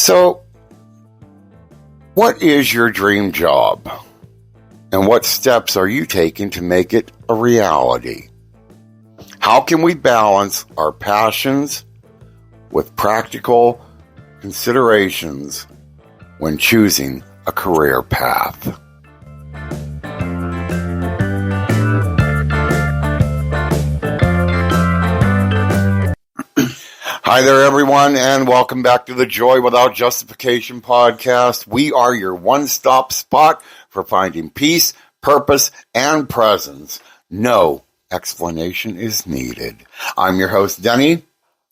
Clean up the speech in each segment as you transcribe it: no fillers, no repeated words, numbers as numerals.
So, what is your dream job? And what steps are you taking to make it a reality? How can we balance our passions with practical considerations when choosing a career path? Hi there, everyone, and welcome back to the Joy Without Justification podcast. We are your one-stop spot for finding peace, purpose, and presence. No explanation is needed. I'm your host, Denny.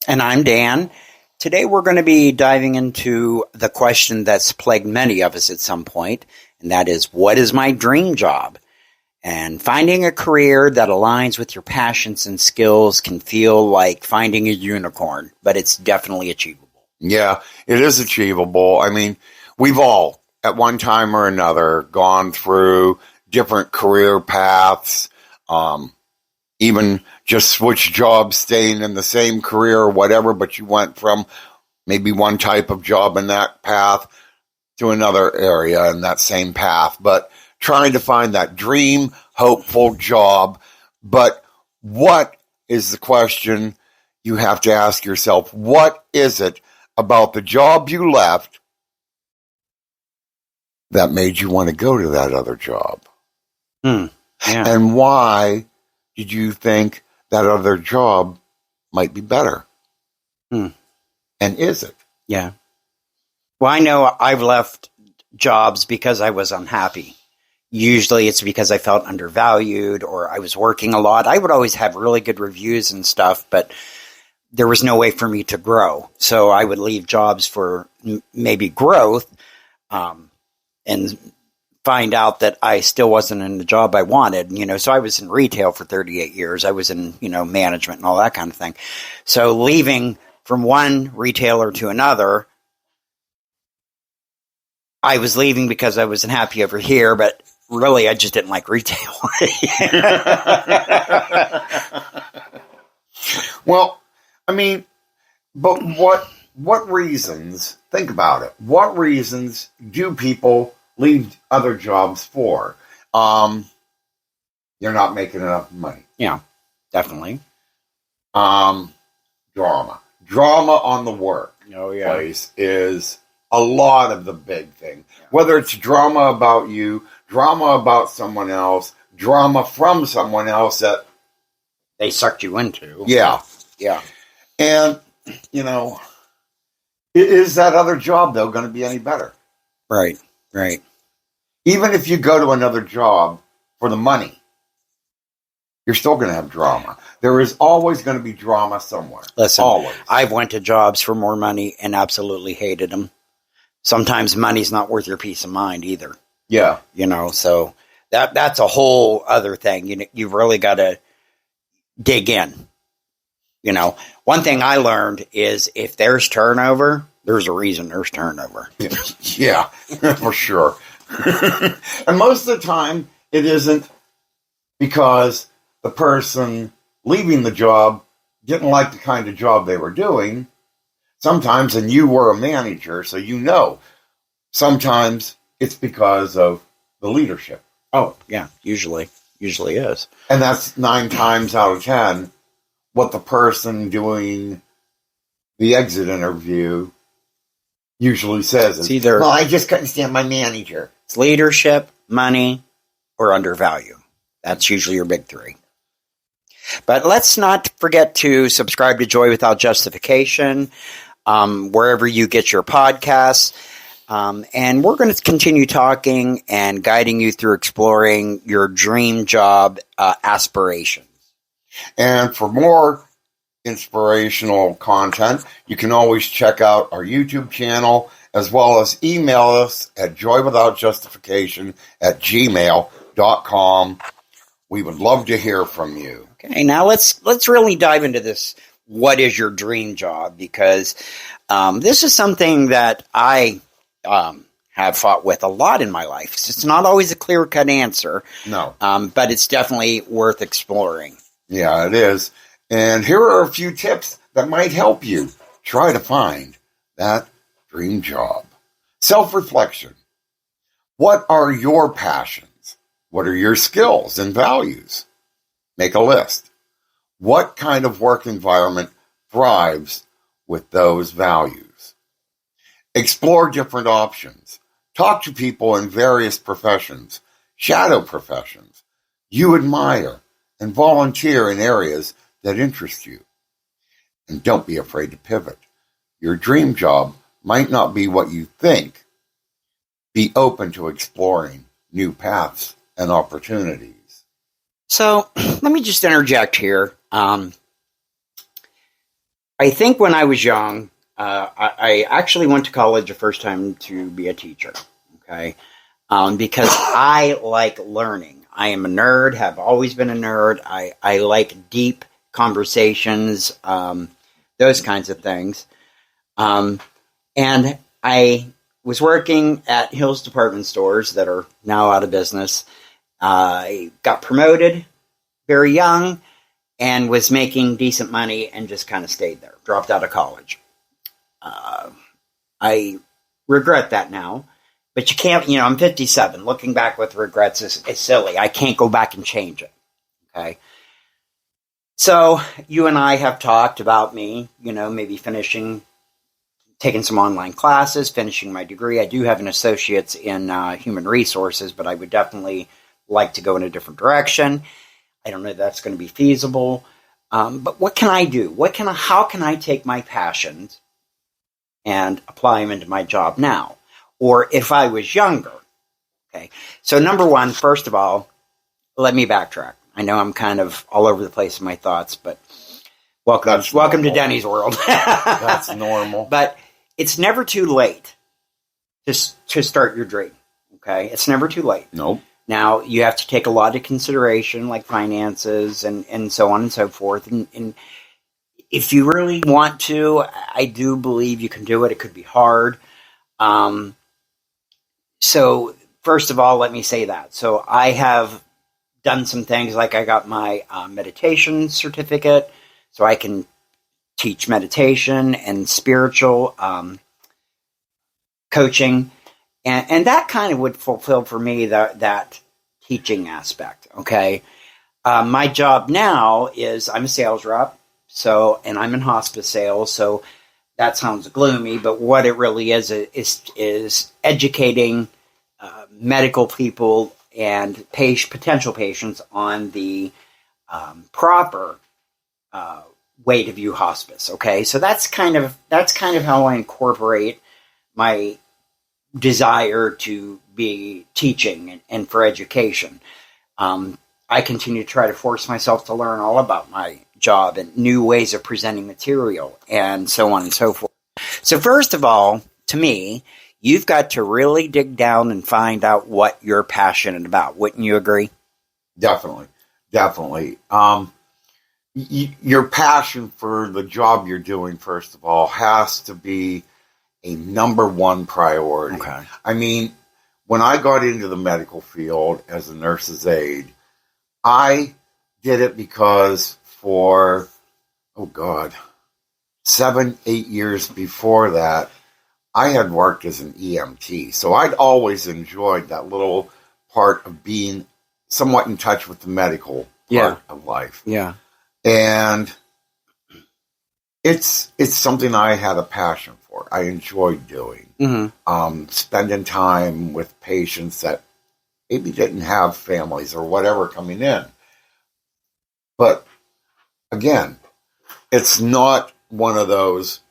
And I'm Dan. Today we're going to be diving into the question that's plagued many of us at some point, and that is, what is my dream job? And finding a career that aligns with your passions and skills can feel like finding a unicorn, but it's definitely achievable. Yeah, it is achievable. I mean, we've all, at one time or another, gone through different career paths, even just switch jobs, staying in the same career or whatever, but you went from maybe one type of job in that path to another area in that same path. But trying to find that dream, hopeful job. But what is the question you have to ask yourself? What is it about the job you left that made you want to go to that other job? Yeah. And why did you think that other job might be better? And is it? Yeah. Well, I know I've left jobs because I was unhappy. Usually it's because I felt undervalued or I was working a lot. I would always have really good reviews and stuff, but there was no way for me to grow. So I would leave jobs for maybe growth and find out that I still wasn't in the job I wanted. So I was in retail for 38 years. I was in, management and all that kind of thing. So leaving from one retailer to another, I was leaving because I wasn't happy over here, but really, I just didn't like retail. Well, I mean, but what reasons, think about it, what reasons do people leave other jobs for? You're not making enough money. Yeah, definitely. Drama on the work place is a lot of the big thing. Yeah. Whether it's drama about you, drama about someone else, drama from someone else that they sucked you into. Yeah. Yeah. And, is that other job, though, going to be any better? Right. Even if you go to another job for the money, you're still going to have drama. There is always going to be drama somewhere. Listen, always. I've went to jobs for more money and absolutely hated them. Sometimes money's not worth your peace of mind either. Yeah. So that's a whole other thing. You've really got to dig in. One thing I learned is if there's turnover, there's a reason there's turnover. Yeah, for sure. And most of the time, it isn't because the person leaving the job didn't like the kind of job they were doing. Sometimes, and you were a manager, so sometimes it's because of the leadership. Oh, yeah, usually is. And that's 9 times out of 10 what the person doing the exit interview usually says. It's either, well, I just couldn't stand my manager. It's leadership, money, or undervalue. That's usually your big 3. But let's not forget to subscribe to Joy Without Justification, wherever you get your podcasts. And we're going to continue talking and guiding you through exploring your dream job aspirations. And for more inspirational content, you can always check out our YouTube channel as well as email us at joywithoutjustification@gmail.com. We would love to hear from you. Okay, now let's really dive into this. What is your dream job? Because this is something that I have fought with a lot in my life. It's not always a clear-cut answer. No. But it's definitely worth exploring. Yeah, it is. And here are a few tips that might help you try to find that dream job. Self-reflection. What are your passions? What are your skills and values? Make a list. What kind of work environment thrives with those values? Explore different options. Talk to people in various professions, shadow professions you admire, and volunteer in areas that interest you. And don't be afraid to pivot. Your dream job might not be what you think. Be open to exploring new paths and opportunities. So let me just interject here. I think when I was young, I actually went to college the first time to be a teacher, okay? Because I like learning. I am a nerd, have always been a nerd. I like deep conversations, those kinds of things. And I was working at Hills department stores that are now out of business. I got promoted very young and was making decent money and just kind of stayed there. Dropped out of college. I regret that now. But you can't, I'm 57. Looking back with regrets is silly. I can't go back and change it. Okay. So you and I have talked about me, maybe taking some online classes, finishing my degree. I do have an associate's in human resources, but I would definitely like to go in a different direction. I don't know if that's going to be feasible. But what can I do? How can I take my passions and apply them into my job now? Or if I was younger. Okay. So number one, first of all, let me backtrack. I know I'm kind of all over the place in my thoughts, but welcome to Denny's world. That's normal. But it's never too late to start your dream. Okay. It's never too late. Nope. Now, you have to take a lot of consideration, like finances and so on and so forth. And if you really want to, I do believe you can do it. It could be hard. So, first of all, let me say that. So, I have done some things, like I got my meditation certificate, so I can teach meditation and spiritual coaching. And that kind of would fulfill for me that teaching aspect, okay? My job now is I'm a sales rep, and I'm in hospice sales, so that sounds gloomy, but what it really is educating medical people and potential patients on the proper way to view hospice, okay? So that's kind of how I incorporate my desire to be teaching and for education. I continue to try to force myself to learn all about my job and new ways of presenting material and so on and so forth. So first of all, to me, you've got to really dig down and find out what you're passionate about. Wouldn't you agree? Definitely. Your passion for the job you're doing, first of all, has to be a number one priority. Okay. I mean, when I got into the medical field as a nurse's aide, I did it because for, 7-8 years before that, I had worked as an EMT. So I'd always enjoyed that little part of being somewhat in touch with the medical part of life. Yeah. And it's something I had a passion for. I enjoyed doing. Mm-hmm. Spending time with patients that maybe didn't have families or whatever coming in. But again, it's not one of those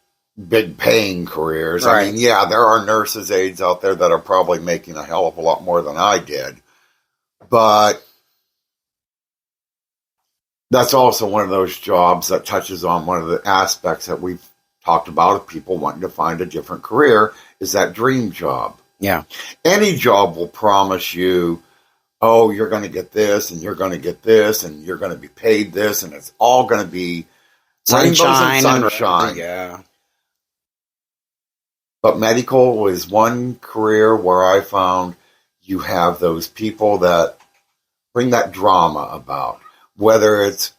big paying careers. Right. I mean, yeah, there are nurses' aides out there that are probably making a hell of a lot more than I did. But that's also one of those jobs that touches on one of the aspects that we've talked about of people wanting to find a different career, is that dream job. Yeah. Any job will promise you, oh, you're going to get this, and you're going to get this, and you're going to be paid this, and it's all going to be sunshine. Sunshine. Yeah. But medical is one career where I found you have those people that bring that drama about. Whether it's,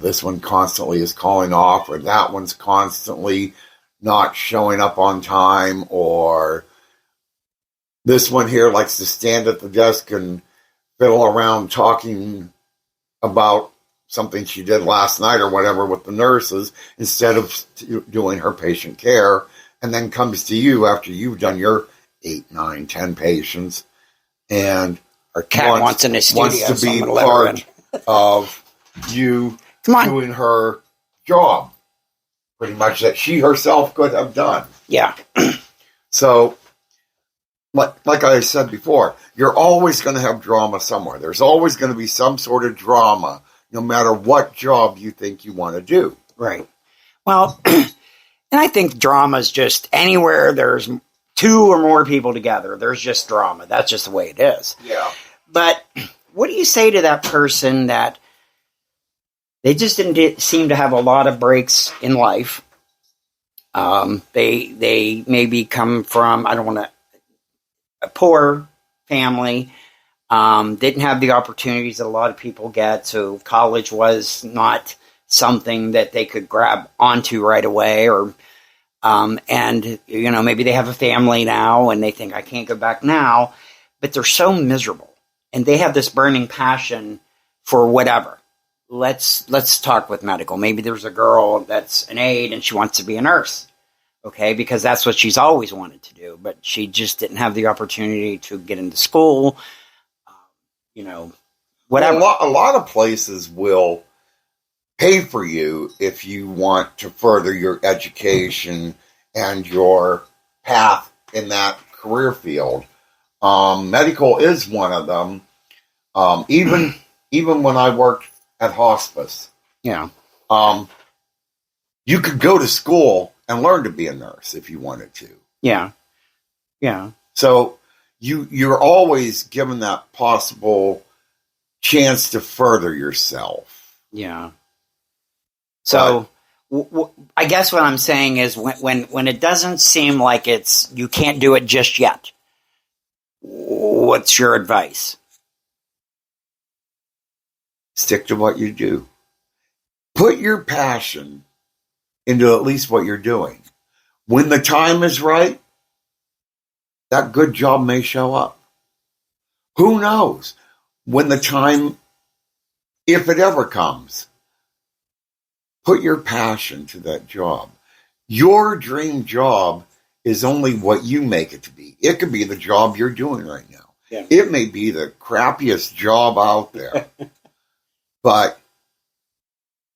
this one constantly is calling off, or that one's constantly not showing up on time, or this one here likes to stand at the desk and fiddle around talking about something she did last night or whatever with the nurses instead of doing her patient care, and then comes to you after you've done your 8, 9, 10 patients, and her cat wants in the studio, wants to be part of you doing her job, pretty much, that she herself could have done. Yeah. So, like I said before, you're always going to have drama somewhere. There's always going to be some sort of drama, no matter what job you think you want to do. Right. Well, and I think drama is just anywhere there's 2 or more people together, there's just drama. That's just the way it is. Yeah. But what do you say to that person that they just didn't seem to have a lot of breaks in life? They maybe come from, a poor family, didn't have the opportunities that a lot of people get, so college was not something that they could grab onto right away, or and maybe they have a family now and they think, I can't go back now, but they're so miserable and they have this burning passion for whatever. Let's talk with medical. Maybe there's a girl that's an aide and she wants to be a nurse. Okay, because that's what she's always wanted to do, but she just didn't have the opportunity to get into school, whatever. Well, a lot of places will pay for you if you want to further your education and your path in that career field. Medical is one of them. Even when I worked at hospice, yeah, you could go to school and learn to be a nurse if you wanted to. Yeah. Yeah. So you're always given that possible chance to further yourself. Yeah. So I guess what I'm saying is when it doesn't seem like you can't do it just yet, what's your advice? Stick to what you do. Put your passion into at least what you're doing. When the time is right, that good job may show up. Who knows? When the time, if it ever comes, put your passion to that job. Your dream job is only what you make it to be. It could be the job you're doing right now. Yeah. It may be the crappiest job out there, but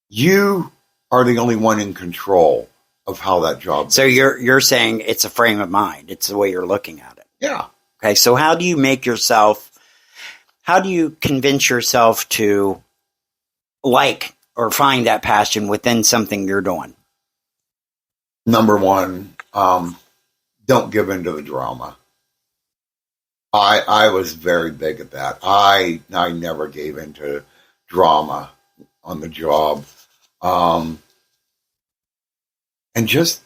you are the only one in control of how that job So you're saying it's a frame of mind. It's the way you're looking at it. Yeah. Okay. So how do you convince yourself to like or find that passion within something you're doing? Number one, don't give in to the drama. I was very big at that. I never gave in to drama on the job. And just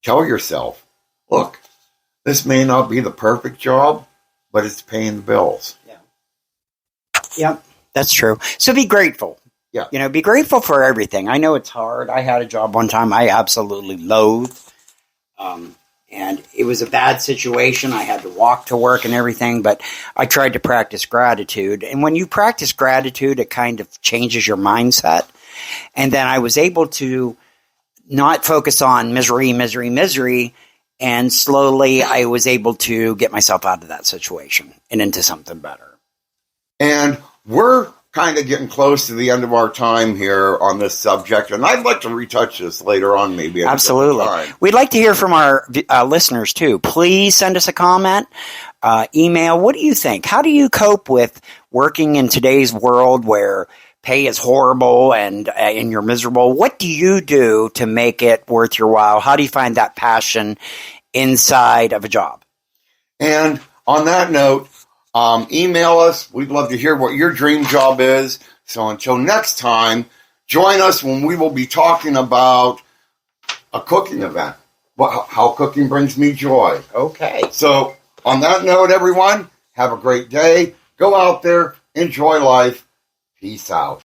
tell yourself, look, this may not be the perfect job, but it's paying the bills. Yeah. Yep, that's true. So be grateful. Yeah. Be grateful for everything. I know it's hard. I had a job one time I absolutely loathed. And it was a bad situation. I had to walk to work and everything, but I tried to practice gratitude. And when you practice gratitude, it kind of changes your mindset. And then I was able to not focus on misery, and slowly I was able to get myself out of that situation and into something better. And we're kind of getting close to the end of our time here on this subject, and I'd like to retouch this later on, maybe. Absolutely. We'd like to hear from our listeners, too. Please send us a comment, email. What do you think? How do you cope with working in today's world where pay is horrible and you're miserable? What do you do to make it worth your while? How do you find that passion inside of a job? And on that note, email us. We'd love to hear what your dream job is. So until next time, join us when we will be talking about a cooking event. How cooking brings me joy. Okay. So on that note, everyone, have a great day. Go out there, enjoy life. Peace out.